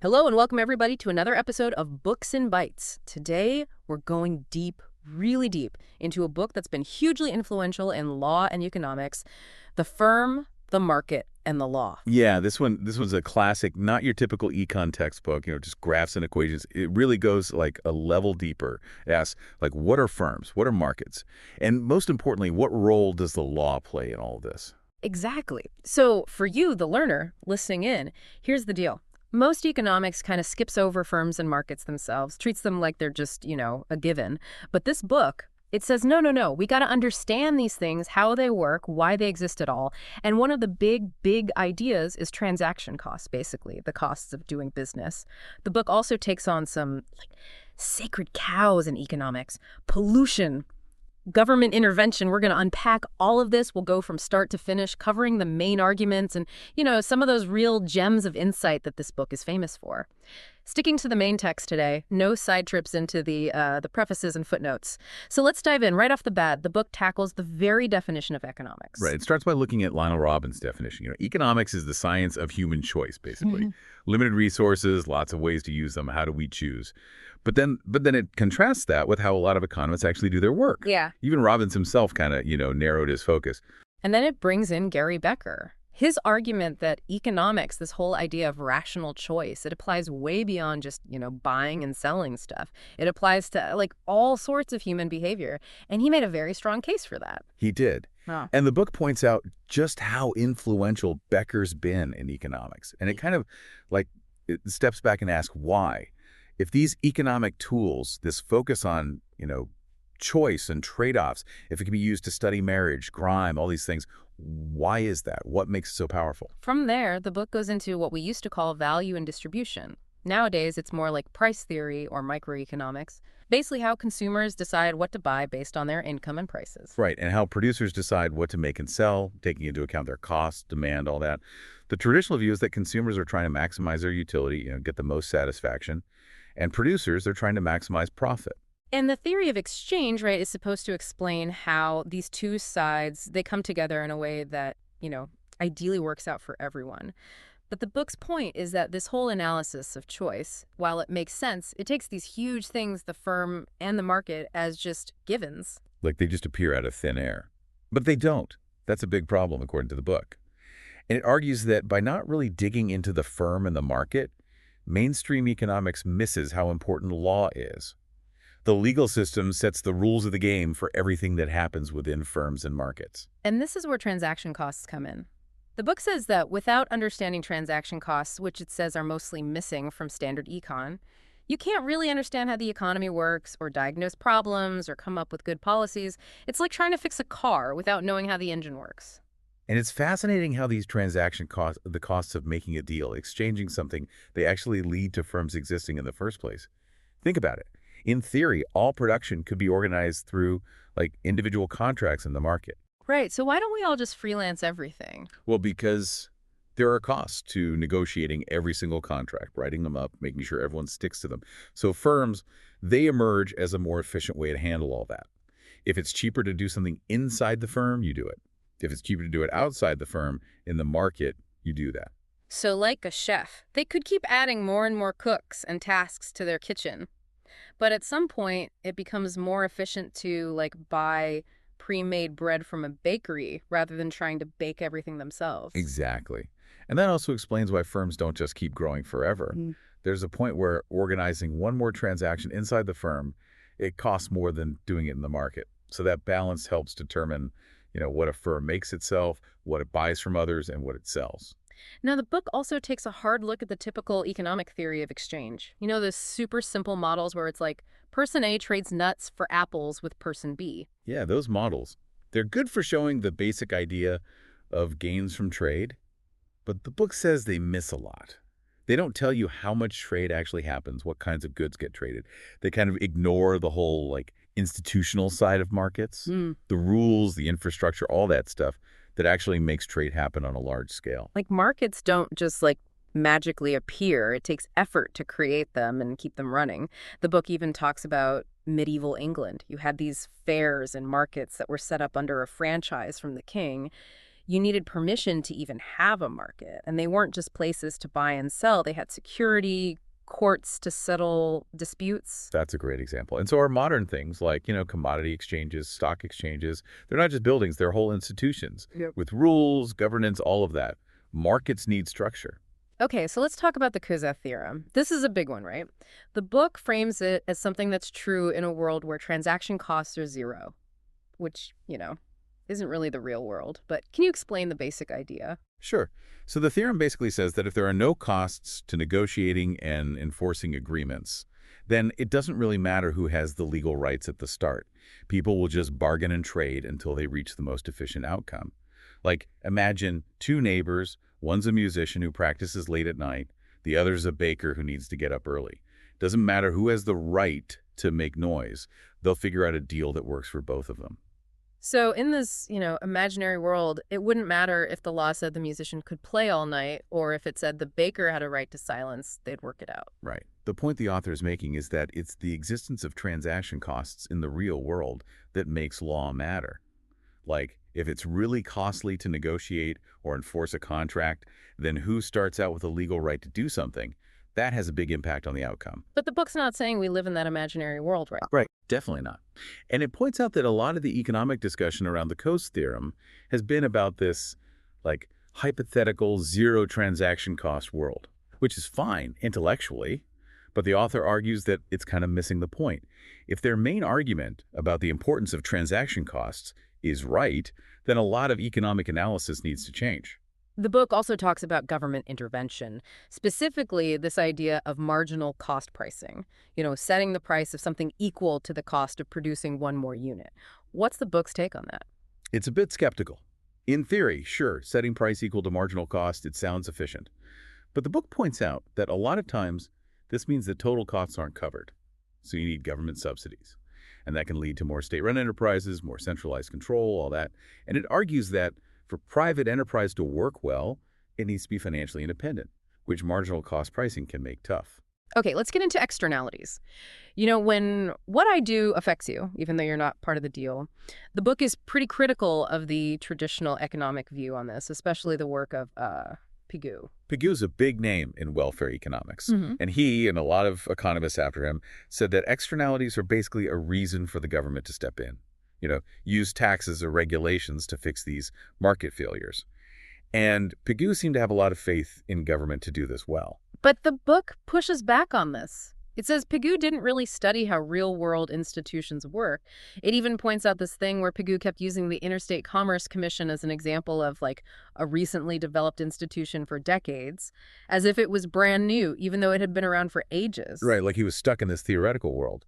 Hello and welcome everybody to another episode of Books and Bytes. Today we're going deep, really deep, into a book that's been hugely influential in law and economics, The Firm, the Market, and the Law. Yeah, this one's a classic, not your typical econ textbook, just graphs and equations. It really goes like a level deeper. It asks, like, what are firms? What are markets? And most importantly, what role does the law play in all of this? Exactly. So for you, the learner, listening in, here's the deal. Most economics kind of skips over firms and markets themselves, treats them like they're just, a given. But this book, it says, no. We got to understand these things, how they work, why they exist at all. And one of the big ideas is transaction costs, basically, the costs of doing business. The book also takes on some sacred cows in economics, pollution, government intervention. We're going to unpack all of this. We'll go from start to finish, covering the main arguments and, some of those real gems of insight that this book is famous for. Sticking to the main text today, no side trips into the prefaces and footnotes. So let's dive in. Right off the bat, the book tackles the very definition of economics. Right. It starts by looking at Lionel Robbins' definition. Economics is the science of human choice, basically. Limited resources, lots of ways to use them. How do we choose? But then it contrasts that with how a lot of economists actually do their work. Yeah. Even Robbins himself kind of, narrowed his focus. And then it brings in Gary Becker. His argument that economics, this whole idea of rational choice, it applies way beyond just, buying and selling stuff. It applies to, all sorts of human behavior. And he made a very strong case for that. He did. Oh. And the book points out just how influential Becker's been in economics. And it kind of, it steps back and asks why. If these economic tools, this focus on, choice and trade-offs, if it can be used to study marriage, crime, all these things, why is that? What makes it so powerful? From there, the book goes into what we used to call value and distribution. Nowadays, it's more like price theory or microeconomics, basically how consumers decide what to buy based on their income and prices. Right, and how producers decide what to make and sell, taking into account their costs, demand, all that. The traditional view is that consumers are trying to maximize their utility, get the most satisfaction, and producers are trying to maximize profit. And the theory of exchange, right, is supposed to explain how these two sides, they come together in a way that, ideally works out for everyone. But the book's point is that this whole analysis of choice, while it makes sense, it takes these huge things, the firm and the market, as just givens. Like they just appear out of thin air. But they don't. That's a big problem, according to the book. And it argues that by not really digging into the firm and the market, mainstream economics misses how important law is. The legal system sets the rules of the game for everything that happens within firms and markets. And this is where transaction costs come in. The book says that without understanding transaction costs, which it says are mostly missing from standard econ, you can't really understand how the economy works or diagnose problems or come up with good policies. It's like trying to fix a car without knowing how the engine works. And it's fascinating how these transaction costs, the costs of making a deal, exchanging something, they actually lead to firms existing in the first place. Think about it. In theory, all production could be organized through individual contracts in the market. Right, so why don't we all just freelance everything? Well, because there are costs to negotiating every single contract, writing them up, making sure everyone sticks to them. So firms, they emerge as a more efficient way to handle all that. If it's cheaper to do something inside the firm, you do it. If it's cheaper to do it outside the firm, in the market, you do that. So like a chef, they could keep adding more and more cooks and tasks to their kitchen. But at some point, it becomes more efficient to buy pre-made bread from a bakery rather than trying to bake everything themselves. Exactly. And that also explains why firms don't just keep growing forever. There's a point where organizing one more transaction inside the firm, it costs more than doing it in the market. So that balance helps determine, what a firm makes itself, what it buys from others, and what it sells. Now, the book also takes a hard look at the typical economic theory of exchange. Those super simple models where it's like person A trades nuts for apples with person B. Yeah, those models, they're good for showing the basic idea of gains from trade, but the book says they miss a lot. They don't tell you how much trade actually happens, what kinds of goods get traded. They kind of ignore the whole institutional side of markets, the rules, the infrastructure, all that stuff that actually makes trade happen on a large scale. Markets don't just magically appear. It takes effort to create them and keep them running. The book even talks about medieval England. You had these fairs and markets that were set up under a franchise from the king. you needed permission to even have a market. And they weren't just places to buy and sell. They had security, courts to settle disputes. That's a great example. And so our modern things like, commodity exchanges, stock exchanges, they're not just buildings, they're whole institutions Yep. with rules, governance, all of that. Markets need structure. Okay, so let's talk about the Coase theorem. This is a big one, right? The book frames it as something that's true in a world where transaction costs are zero, which, isn't really the real world. But can you explain the basic idea? Sure. So the theorem basically says that if there are no costs to negotiating and enforcing agreements, then it doesn't really matter who has the legal rights at the start. People will just bargain and trade until they reach the most efficient outcome. Like, imagine two neighbors, one's a musician who practices late at night, the other's a baker who needs to get up early. Doesn't matter who has the right to make noise, they'll figure out a deal that works for both of them. So in this, imaginary world, it wouldn't matter if the law said the musician could play all night or if it said the baker had a right to silence, they'd work it out. Right. The point the author is making is that it's the existence of transaction costs in the real world that makes law matter. Like, if it's really costly to negotiate or enforce a contract, then who starts out with a legal right to do something? That has a big impact on the outcome. But the book's not saying we live in that imaginary world, right? Right. Definitely not. And it points out that a lot of the economic discussion around the Coase theorem has been about this, like, hypothetical zero transaction cost world, which is fine intellectually, but the author argues that it's kind of missing the point. If their main argument about the importance of transaction costs is right, then a lot of economic analysis needs to change. The book also talks about government intervention, specifically this idea of marginal cost pricing, setting the price of something equal to the cost of producing one more unit. What's the book's take on that? It's a bit skeptical. In theory, sure, setting price equal to marginal cost, it sounds efficient. But the book points out that a lot of times this means that total costs aren't covered. So you need government subsidies. And that can lead to more state-run enterprises, more centralized control, all that. And it argues that for private enterprise to work well, it needs to be financially independent, which marginal cost pricing can make tough. Okay, let's get into externalities. When what I do affects you, even though you're not part of the deal, the book is pretty critical of the traditional economic view on this, especially the work of Pigou. Pigue's a big name in welfare economics, Hmm. and he and a lot of economists after him said that externalities are basically a reason for the government to step in. Use taxes or regulations to fix these market failures. And Pigou seemed to have a lot of faith in government to do this well. But the book pushes back on this. It says Pigou didn't really study how real-world institutions work. It even points out this thing where Pigou kept using the Interstate Commerce Commission as an example of, like, a recently developed institution for decades, as if it was brand new, even though it had been around for ages. Right, like he was stuck in this theoretical world.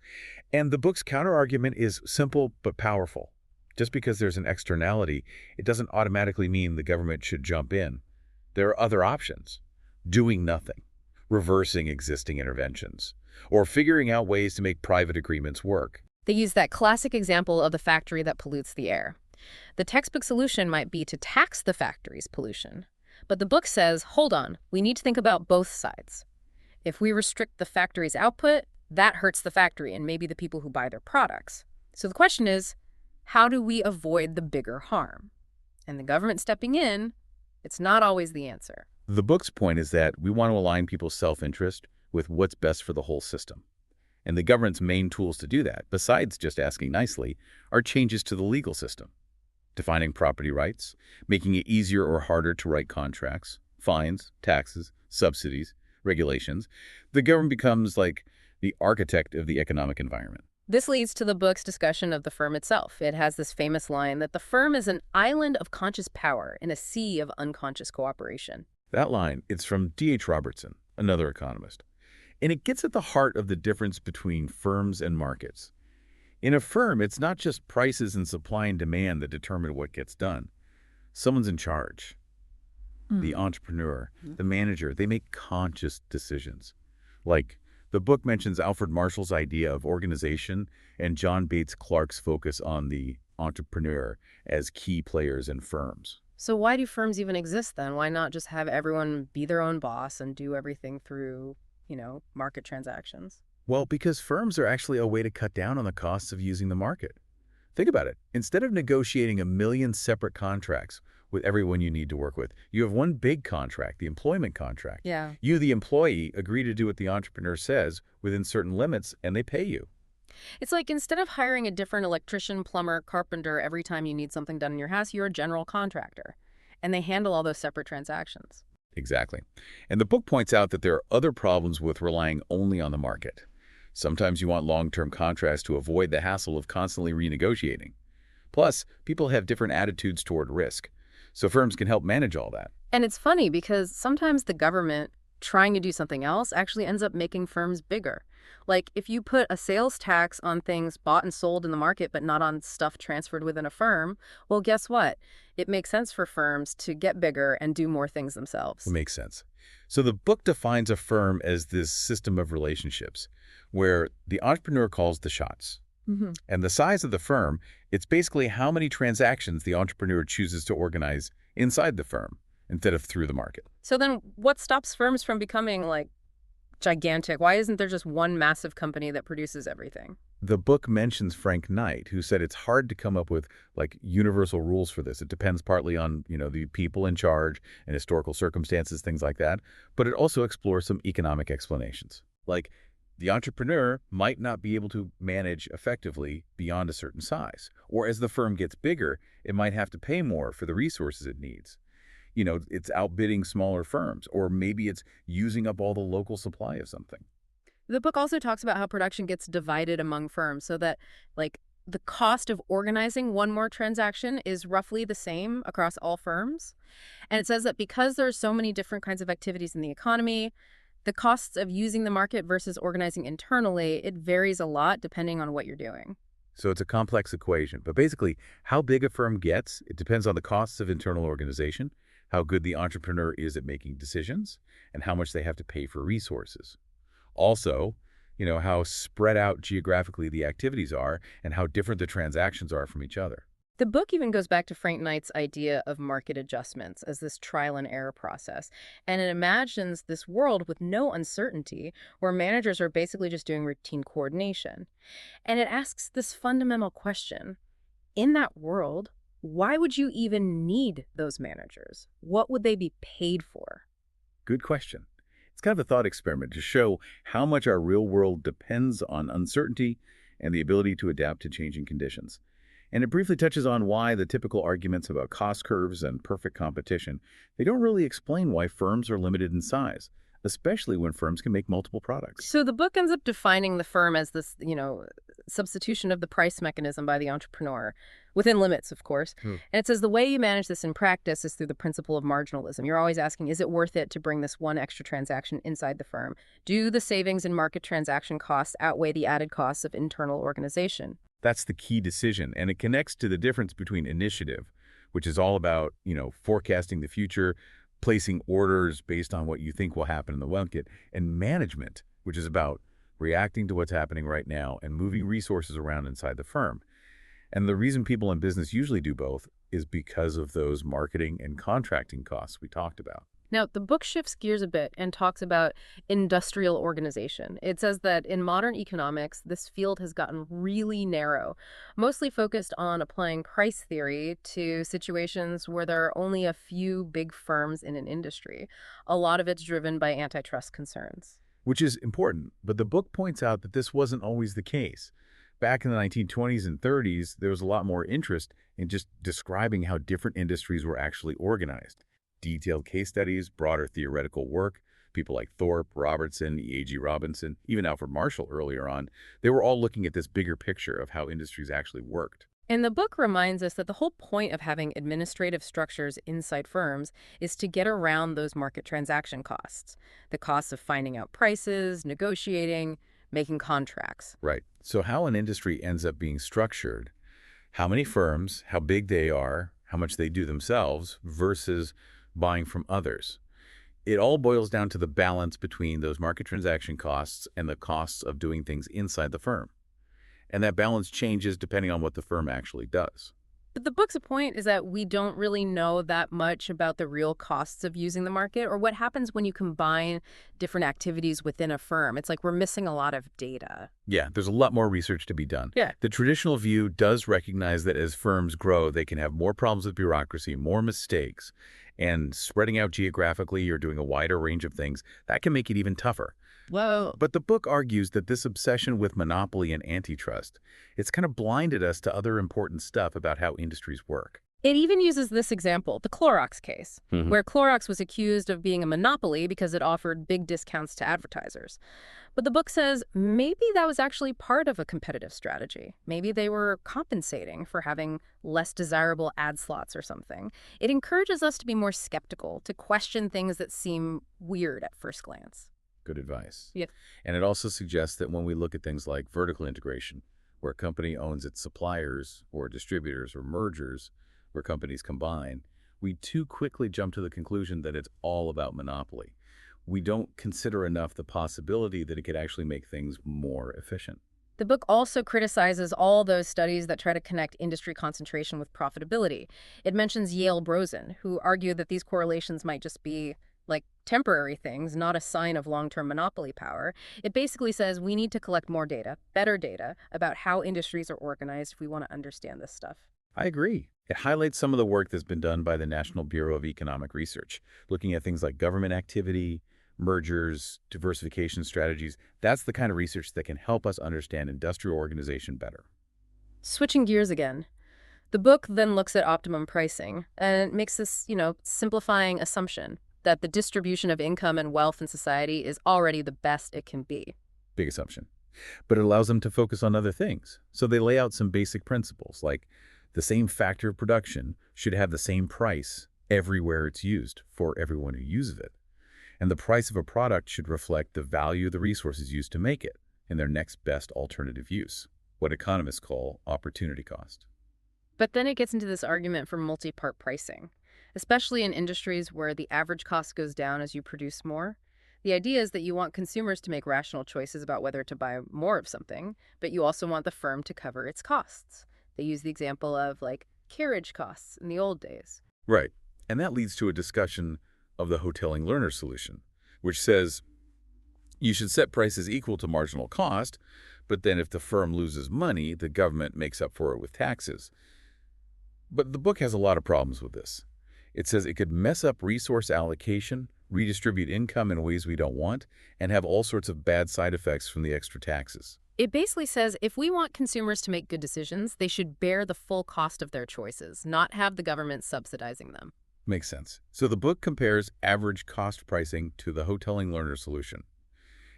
And the book's counterargument is simple but powerful. Just because there's an externality, it doesn't automatically mean the government should jump in. There are other options. Doing nothing, reversing existing interventions, or figuring out ways to make private agreements work. They use that classic example of the factory that pollutes the air. The textbook solution might be to tax the factory's pollution. But the book says, hold on, we need to think about both sides. If we restrict the factory's output, that hurts the factory and maybe the people who buy their products. So the question is, how do we avoid the bigger harm? And the government stepping in, it's not always the answer. The book's point is that we want to align people's self-interest with what's best for the whole system. And the government's main tools to do that, besides just asking nicely, are changes to the legal system. Defining property rights, making it easier or harder to write contracts, fines, taxes, subsidies, regulations. The government becomes like the architect of the economic environment. This leads to the book's discussion of the firm itself. It has this famous line that the firm is an island of conscious power in a sea of unconscious cooperation. That line, it's from D.H. Robertson, another economist. And it gets at the heart of the difference between firms and markets. In a firm, it's not just prices and supply and demand that determine what gets done. Someone's in charge. The entrepreneur, the manager, they make conscious decisions. Like, the book mentions Alfred Marshall's idea of organization and John Bates Clark's focus on the entrepreneur as key players in firms. So why do firms even exist then? Why not just have everyone be their own boss and do everything through, market transactions? Well, because firms are actually a way to cut down on the costs of using the market. Think about it. Instead of negotiating a million separate contracts with everyone you need to work with, you have one big contract, the employment contract. Yeah. You, the employee, agree to do what the entrepreneur says within certain limits, and they pay you. It's like instead of hiring a different electrician, plumber, carpenter every time you need something done in your house, you're a general contractor. And they handle all those separate transactions. Exactly. And the book points out that there are other problems with relying only on the market. Sometimes you want long-term contracts to avoid the hassle of constantly renegotiating. Plus, people have different attitudes toward risk, so firms can help manage all that. And it's funny because sometimes the government trying to do something else actually ends up making firms bigger. Like if you put a sales tax on things bought and sold in the market but not on stuff transferred within a firm, well, guess what? It makes sense for firms to get bigger and do more things It themselves. makes sense. So the book defines a firm as this system of relationships where the entrepreneur calls the shots. Hmm. And the size of the firm, it's basically how many transactions the entrepreneur chooses to organize inside the firm instead of through the market. So then what stops firms from becoming like gigantic? Why isn't there just one massive company that produces everything? The book mentions Frank Knight, who said it's hard to come up with like universal rules for this. It depends partly on, the people in charge and historical circumstances, things like that. But it also explores some economic explanations. Like the entrepreneur might not be able to manage effectively beyond a certain size. Or as the firm gets bigger, it might have to pay more for the resources it needs. It's outbidding smaller firms, or maybe it's using up all the local supply of something. The book also talks about how production gets divided among firms so that, like, the cost of organizing one more transaction is roughly the same across all firms. And it says that because there are so many different kinds of activities in the economy, the costs of using the market versus organizing internally, it varies a lot depending on what you're doing. So it's a complex equation. But basically, how big a firm gets, it depends on the costs of internal organization, how good the entrepreneur is at making decisions, and how much they have to pay for resources. Also, how spread out geographically the activities are and how different the transactions are from each other. The book even goes back to Frank Knight's idea of market adjustments as this trial and error process. And it imagines this world with no uncertainty where managers are basically just doing routine coordination. And it asks this fundamental question. In that world, why would you even need those managers? What would they be paid for? Good question. It's kind of a thought experiment to show how much our real world depends on uncertainty and the ability to adapt to changing conditions. And it briefly touches on why the typical arguments about cost curves and perfect competition, they don't really explain why firms are limited in size, especially when firms can make multiple products. So the book ends up defining the firm as this, substitution of the price mechanism by the entrepreneur, within limits, of course. Hmm. And it says the way you manage this in practice is through the principle of marginalism. You're always asking, is it worth it to bring this one extra transaction inside the firm? Do the savings in market transaction costs outweigh the added costs of internal organization? That's the key decision, and it connects to the difference between initiative, which is all about, forecasting the future, placing orders based on what you think will happen in the market, and management, which is about reacting to what's happening right now and moving resources around inside the firm. And the reason people in business usually do both is because of those marketing and contracting costs we talked about. Now, the book shifts gears a bit and talks about industrial organization. It says that in modern economics, this field has gotten really narrow, mostly focused on applying price theory to situations where there are only a few big firms in an industry. A lot of it's driven by antitrust concerns. Which is important, but the book points out that this wasn't always the case. Back in the 1920s and 30s, there was a lot more interest in just describing how different industries were actually organized. Detailed case studies, broader theoretical work, people like Thorpe, Robertson, E.A.G. Robinson, even Alfred Marshall earlier on, they were all looking at this bigger picture of how industries actually worked. And the book reminds us that the whole point of having administrative structures inside firms is to get around those market transaction costs, the costs of finding out prices, negotiating, making contracts. Right. So how an industry ends up being structured, how many firms, how big they are, how much they do themselves versus buying from others. It all boils down to the balance between those market transaction costs and the costs of doing things inside the firm. And that balance changes depending on what the firm actually does. But the book's point is that we don't really know that much about the real costs of using the market or what happens when you combine different activities within a firm. It's like we're missing a lot of data. Yeah, there's a lot more research to be done. Yeah. The traditional view does recognize that as firms grow, they can have more problems with bureaucracy, more mistakes, and spreading out geographically or doing a wider range of things, that can make it even tougher. Whoa. But the book argues that this obsession with monopoly and antitrust, it's kind of blinded us to other important stuff about how industries work. It even uses this example, the Clorox case, Hmm. where Clorox was accused of being a monopoly because it offered big discounts to advertisers. But the book says maybe that was actually part of a competitive strategy. Maybe they were compensating for having less desirable ad slots or something. It encourages us to be more skeptical, to question things that seem weird at first glance. Good advice. Yeah. And it also suggests that when we look at things like vertical integration, where a company owns its suppliers or distributors or mergers, where companies combine, we too quickly jump to the conclusion that it's all about monopoly. We don't consider enough the possibility that it could actually make things more efficient. The book also criticizes all those studies that try to connect industry concentration with profitability. It mentions Yale Brosen, who argued that these correlations might just be like temporary things, not a sign of long-term monopoly power. It basically says we need to collect more data, better data, about how industries are organized if we want to understand this stuff. I agree. It highlights some of the work that's been done by the National Bureau of Economic Research, looking at things like government activity, mergers, diversification strategies. That's the kind of research that can help us understand industrial organization better. Switching gears again, the book then looks at optimum pricing and makes this, simplifying assumption that the distribution of income and wealth in society is already the best it can be. Big assumption. But it allows them to focus on other things. So they lay out some basic principles, like the same factor of production should have the same price everywhere it's used for everyone who uses it. And the price of a product should reflect the value of the resources used to make it and their next best alternative use, what economists call opportunity cost. But then it gets into this argument for multi-part pricing, especially in industries where the average cost goes down as you produce more. The idea is that you want consumers to make rational choices about whether to buy more of something, but you also want the firm to cover its costs. They use the example of, like, carriage costs in the old days. Right. And that leads to a discussion of the hoteling learner solution, which says you should set prices equal to marginal cost, but then if the firm loses money, the government makes up for it with taxes. But the book has a lot of problems with this. It says it could mess up resource allocation, redistribute income in ways we don't want, and have all sorts of bad side effects from the extra taxes. It basically says if we want consumers to make good decisions, they should bear the full cost of their choices, not have the government subsidizing them. Makes sense. So the book compares average cost pricing to the hoteling learner solution.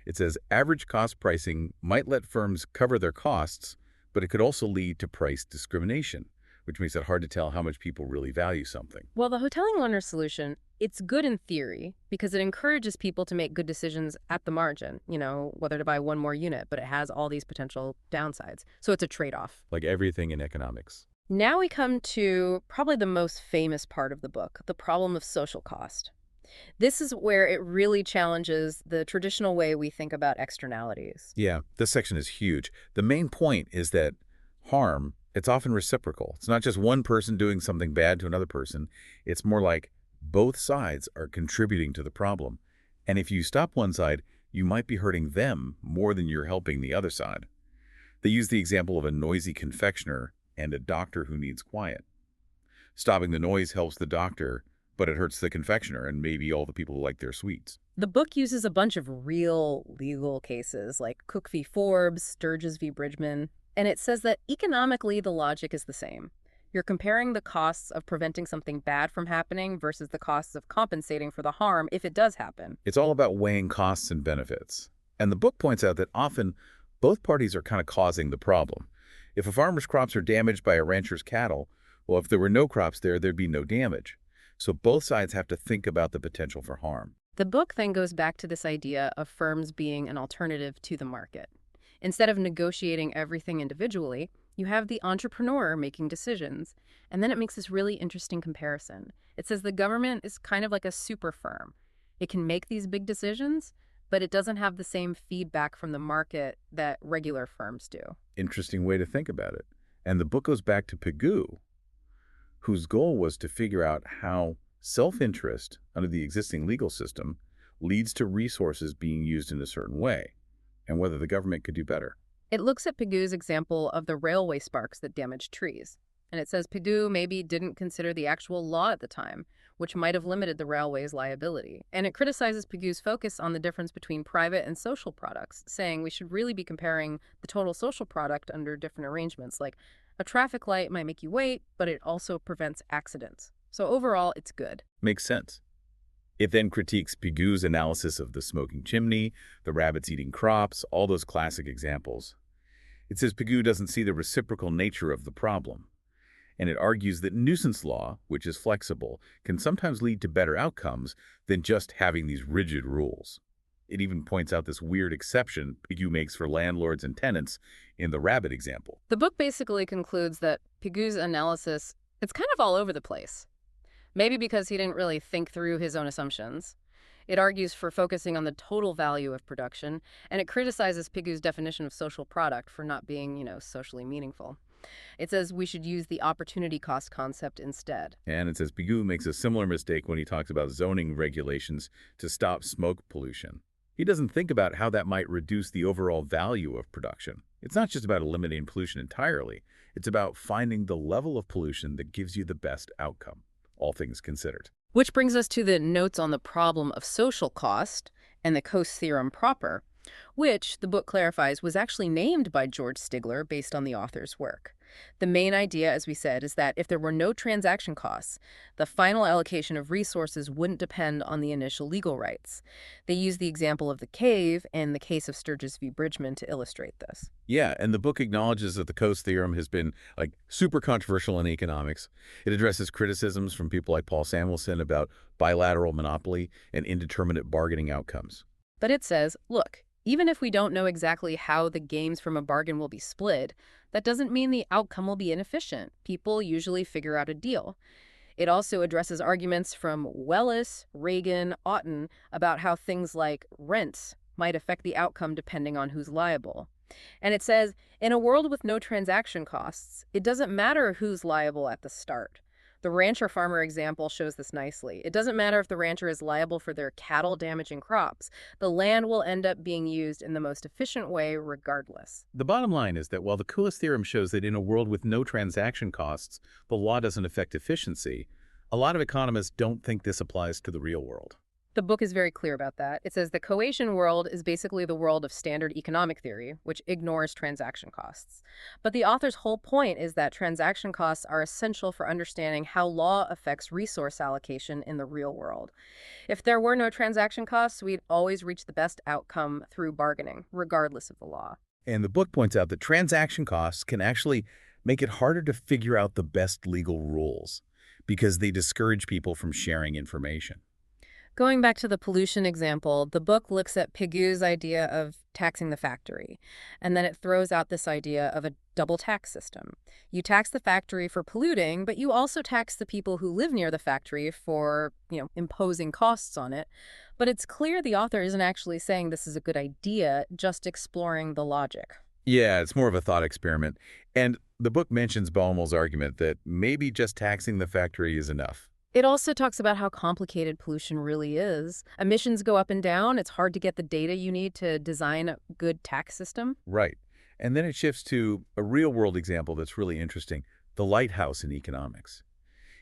It says average cost pricing might let firms cover their costs, but it could also lead to price discrimination, which makes it hard to tell how much people really value something. Well, the hoteling learner solution, it's good in theory because it encourages people to make good decisions at the margin, whether to buy one more unit, but it has all these potential downsides. So it's a trade-off. Like everything in economics. Now we come to probably the most famous part of the book, the problem of social cost. This is where it really challenges the traditional way we think about externalities. Yeah, this section is huge. The main point is that harm, it's often reciprocal. It's not just one person doing something bad to another person. It's more like both sides are contributing to the problem. And if you stop one side, you might be hurting them more than you're helping the other side. They use the example of a noisy confectioner and a doctor who needs quiet. Stopping the noise helps the doctor, but it hurts the confectioner and maybe all the people who like their sweets. The book uses a bunch of real legal cases like Cook v. Forbes, Sturgis v. Bridgman, and it says that economically the logic is the same. You're comparing the costs of preventing something bad from happening versus the costs of compensating for the harm if it does happen. It's all about weighing costs and benefits. And the book points out that often both parties are kind of causing the problem. If a farmer's crops are damaged by a rancher's cattle, well, if there were no crops there, there'd be no damage. So both sides have to think about the potential for harm. The book then goes back to this idea of firms being an alternative to the market. Instead of negotiating everything individually, you have the entrepreneur making decisions. And then it makes this really interesting comparison. It says the government is kind of like a super firm. It can make these big decisions, but it doesn't have the same feedback from the market that regular firms do. Interesting way to think about it. And the book goes back to Pigou, whose goal was to figure out how self-interest under the existing legal system leads to resources being used in a certain way, and whether the government could do better. It looks at Pigue's example of the railway sparks that damaged trees. And it says Pigue maybe didn't consider the actual law at the time, which might have limited the railway's liability. And it criticizes Pigue's focus on the difference between private and social products, saying we should really be comparing the total social product under different arrangements. Like a traffic light might make you wait, but it also prevents accidents. So overall, it's good. Makes sense. It then critiques Pigue's analysis of the smoking chimney, the rabbits eating crops, all those classic examples. It says Pigue doesn't see the reciprocal nature of the problem, and it argues that nuisance law, which is flexible, can sometimes lead to better outcomes than just having these rigid rules. It even points out this weird exception Pigue makes for landlords and tenants in the rabbit example. The book basically concludes that Pigue's analysis, it's kind of all over the place. Maybe because he didn't really think through his own assumptions. It argues for focusing on the total value of production, and it criticizes Pigue's definition of social product for not being, socially meaningful. It says we should use the opportunity cost concept instead. And it says Pigue makes a similar mistake when he talks about zoning regulations to stop smoke pollution. He doesn't think about how that might reduce the overall value of production. It's not just about eliminating pollution entirely. It's about finding the level of pollution that gives you the best outcome, all things considered. Which brings us to the notes on the problem of social cost and the Coase theorem proper, which, the book clarifies, was actually named by George Stigler based on the author's work. The main idea, as we said, is that if there were no transaction costs, the final allocation of resources wouldn't depend on the initial legal rights. They use the example of the cave and the case of Sturgis v. Bridgman to illustrate this. Yeah, and the book acknowledges that the Coase theorem has been super controversial in economics. It addresses criticisms from people like Paul Samuelson about bilateral monopoly and indeterminate bargaining outcomes. But it says, look, even if we don't know exactly how the gains from a bargain will be split, that doesn't mean the outcome will be inefficient. People usually figure out a deal. It also addresses arguments from Wellis, Reagan, Oughton about how things like rents might affect the outcome depending on who's liable. And it says, in a world with no transaction costs, it doesn't matter who's liable at the start. The rancher-farmer example shows this nicely. It doesn't matter if the rancher is liable for their cattle damaging crops. The land will end up being used in the most efficient way regardless. The bottom line is that while the Coase theorem shows that in a world with no transaction costs, the law doesn't affect efficiency, a lot of economists don't think this applies to the real world. The book is very clear about that. It says the Coasian world is basically the world of standard economic theory, which ignores transaction costs. But the author's whole point is that transaction costs are essential for understanding how law affects resource allocation in the real world. If there were no transaction costs, we'd always reach the best outcome through bargaining, regardless of the law. And the book points out that transaction costs can actually make it harder to figure out the best legal rules because they discourage people from sharing information. Going back to the pollution example, the book looks at Pigue's idea of taxing the factory, and then it throws out this idea of a double tax system. You tax the factory for polluting, but you also tax the people who live near the factory for, imposing costs on it. But it's clear the author isn't actually saying this is a good idea, just exploring the logic. Yeah, it's more of a thought experiment. And the book mentions Baumel's argument that maybe just taxing the factory is enough. It also talks about how complicated pollution really is. Emissions go up and down. It's hard to get the data you need to design a good tax system. Right. And then it shifts to a real-world example that's really interesting, the lighthouse in economics.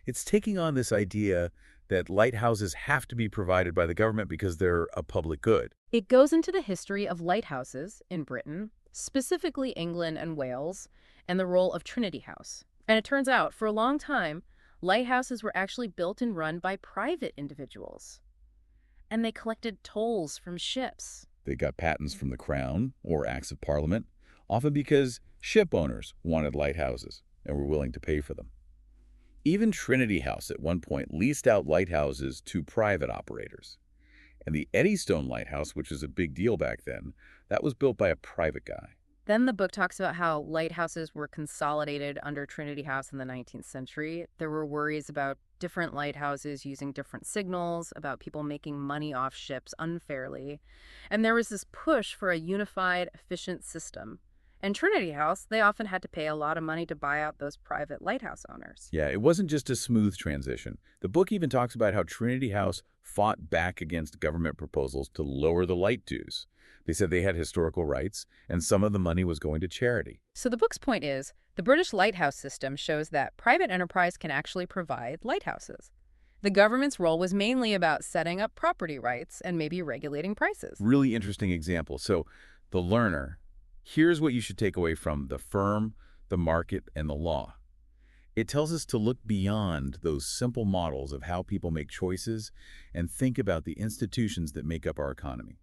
It's taking on this idea that lighthouses have to be provided by the government because they're a public good. It goes into the history of lighthouses in Britain, specifically England and Wales, and the role of Trinity House. And it turns out, for a long time, lighthouses were actually built and run by private individuals. And they collected tolls from ships. They got patents from the Crown or Acts of Parliament, often because ship owners wanted lighthouses and were willing to pay for them. Even Trinity House at one point leased out lighthouses to private operators. And the Eddystone Lighthouse, which was a big deal back then, that was built by a private guy. Then the book talks about how lighthouses were consolidated under Trinity House in the 19th century. There were worries about different lighthouses using different signals, about people making money off ships unfairly. And there was this push for a unified, efficient system. And Trinity House, they often had to pay a lot of money to buy out those private lighthouse owners. Yeah, it wasn't just a smooth transition. The book even talks about how Trinity House fought back against government proposals to lower the light dues. They said they had historical rights, and some of the money was going to charity. So the book's point is, the British lighthouse system shows that private enterprise can actually provide lighthouses. The government's role was mainly about setting up property rights and maybe regulating prices. Really interesting example. So, the learner, here's what you should take away from the firm, the market, and the law. It tells us to look beyond those simple models of how people make choices and think about the institutions that make up our economy: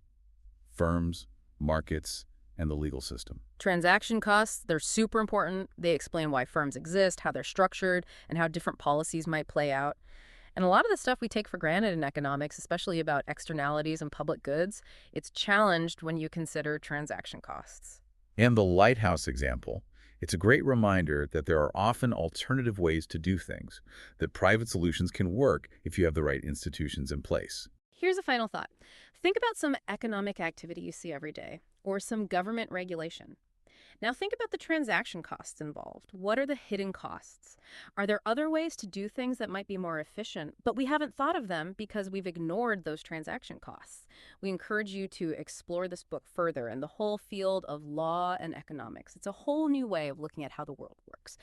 firms, markets, and the legal system. Transaction costs, they're super important. They explain why firms exist, how they're structured, and how different policies might play out. And a lot of the stuff we take for granted in economics, especially about externalities and public goods, it's challenged when you consider transaction costs. And the lighthouse example, it's a great reminder that there are often alternative ways to do things, that private solutions can work if you have the right institutions in place. Here's a final thought. Think about some economic activity you see every day, or some government regulation. Now think about the transaction costs involved. What are the hidden costs? Are there other ways to do things that might be more efficient, but we haven't thought of them because we've ignored those transaction costs? We encourage you to explore this book further in the whole field of law and economics. It's a whole new way of looking at how the world works.